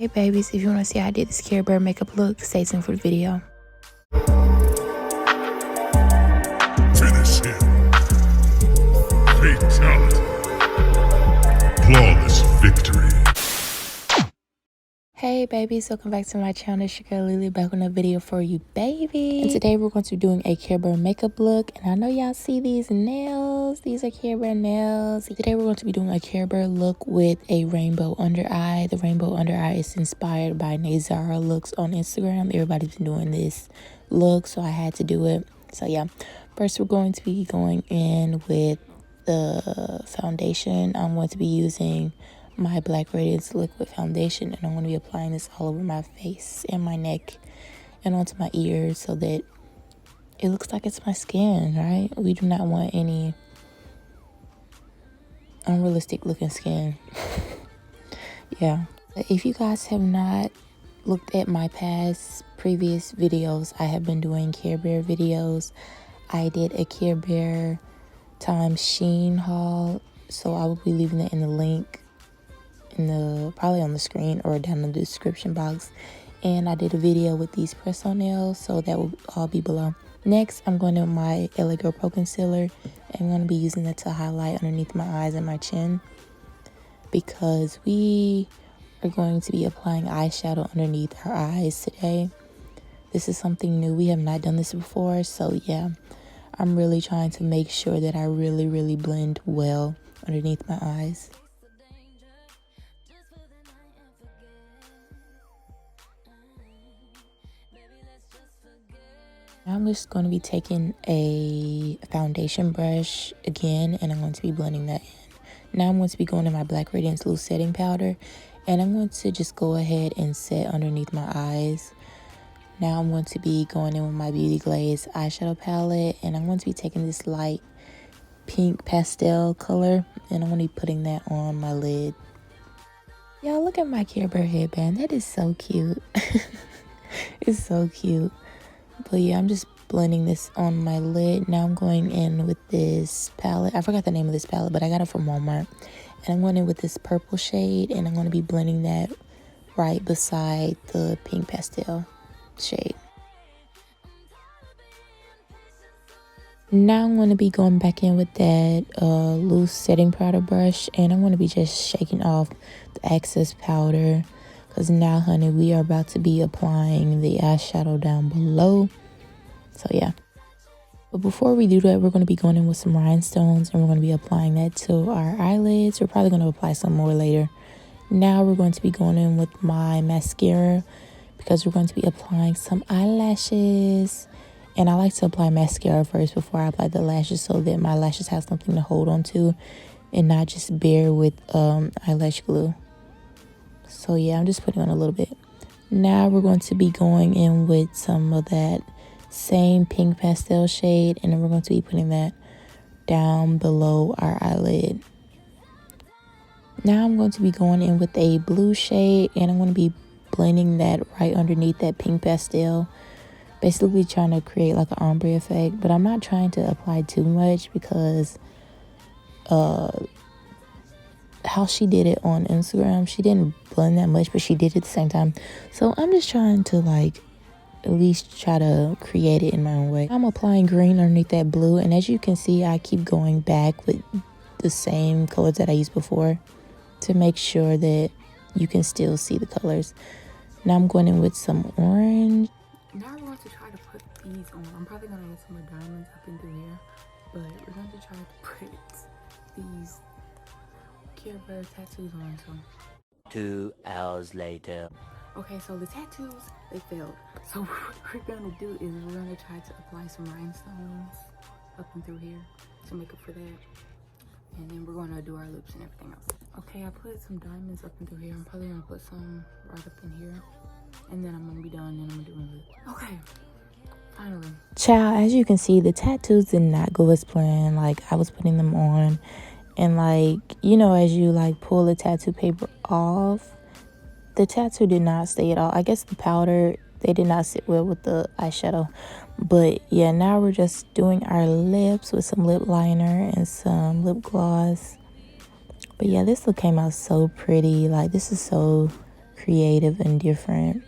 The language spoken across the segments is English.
Hey babies, if you want to see how I did this CareBear makeup look, stay tuned for the video. Finish him. Fatality. Flawless victory. Hey babies, welcome back to my channel. It's your girl Lele back with a video for you baby. And today we're going to be doing a CareBear makeup look. And I know y'all see these nails. These are CareBear nails. Today we're going to be doing a CareBear look with a rainbow under eye. The rainbow under eye is inspired by Nazara looks on Instagram. Everybody's been doing this look, so I had to do it. So yeah, first we're going to be going in with the foundation. I'm going to be using my Black Radiance liquid foundation, and I'm going to be applying this all over my face and my neck and onto my ears so that it looks like it's my skin, right? We do not want any unrealistic looking skin. Yeah, if you guys have not looked at my previous videos, I have been doing CareBear videos. I did a CareBear times SHEIN haul, so I will be leaving it in the link probably on the screen or down in the description box. And I did a video with these press-on nails, so that will all be below. Next, I'm going to my LA Girl Pro Concealer. I'm going to be using that to highlight underneath my eyes and my chin, because we are going to be applying eyeshadow underneath our eyes today. This is something new. We have not done this before, so yeah, I'm really trying to make sure that I really blend well underneath my eyes. I'm just going to be taking a foundation brush again, and I'm going to be blending that in. Now I'm going to be going to my Black Radiance Loose Setting Powder, and I'm going to just go ahead and set underneath my eyes. Now I'm going to be going in with my Beauty Glaze eyeshadow palette, and I'm going to be taking this light pink pastel color, and I'm going to be putting that on my lid. Y'all, look at my CareBear headband. That is so cute. It's so cute. But yeah, I'm just blending this on my lid. Now I'm going in with this palette. I forgot the name of this palette, but I got it from Walmart. And I'm going in with this purple shade, and I'm going to be blending that right beside the pink pastel shade. Now I'm going to be going back in with that loose setting powder brush, and I'm going to be just shaking off the excess powder. Because now, honey, we are about to be applying the eyeshadow down below. So, yeah. But before we do that, we're going to be going in with some rhinestones. And we're going to be applying that to our eyelids. We're probably going to apply some more later. Now we're going to be going in with my mascara, because we're going to be applying some eyelashes. And I like to apply mascara first before I apply the lashes, so that my lashes have something to hold on to and not just bare with eyelash glue. So yeah, I'm just putting on a little bit. Now we're going to be going in with some of that same pink pastel shade, and then we're going to be putting that down below our eyelid. Now I'm going to be going in with a blue shade, and I'm going to be blending that right underneath that pink pastel. Basically trying to create like an ombre effect, but I'm not trying to apply too much, because how she did it on Instagram, she didn't blend that much, but she did it at the same time. So I'm just trying to like at least try to create it in my own way. I'm applying green underneath that blue, and as you can see, I keep going back with the same colors that I used before to make sure that you can still see the colors. Now I'm going in with some orange. Now I'm going to try to put these on. I'm probably going to add some more diamonds up in through here, but we're going to try to put these CareBear tattoos on. So 2 hours later. okay, so the tattoos, they failed. So what we're gonna do is we're gonna try to apply some rhinestones up and through here to make up for that, and then we're gonna do our lips and everything else. Okay, I put some diamonds up and through here. I'm probably gonna put some right up in here, and then I'm gonna be done, and I'm gonna do my lips. Okay, finally. Child, as you can see, the tattoos did not go as planned. Like, I was putting them on, and like, you know, as you like pull the tattoo paper off, the tattoo did not stay at all. I guess the powder, they did not sit well with the eyeshadow. But yeah, now we're just doing our lips with some lip liner and some lip gloss. But yeah, this look came out so pretty. Like, this is so creative and different.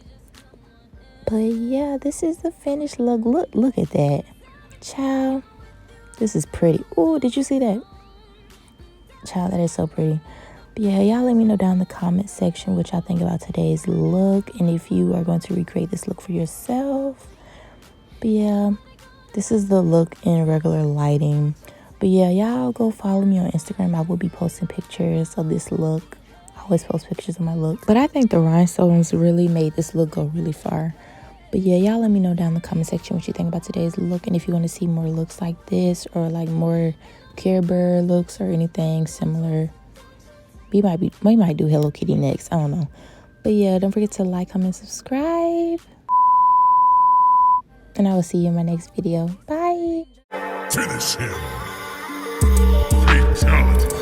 But yeah, this is the finished look. Look at that. Child, this is pretty. Oh, did you see that? Child, that is so pretty. But yeah, y'all let me know down in the comment section what y'all think about today's look and if you are going to recreate this look for yourself. But yeah, this is the look in regular lighting. But yeah, y'all go follow me on Instagram. I will be posting pictures of this look. I always post pictures of my look. But I think the rhinestones really made this look go really far. But yeah, y'all let me know down in the comment section what you think about today's look. And if you want to see more looks like this or like more CareBear looks or anything similar, we might do Hello Kitty next. I don't know. But yeah, don't forget to like, comment, subscribe. And I will see you in my next video. Bye. Finish him. Fatality.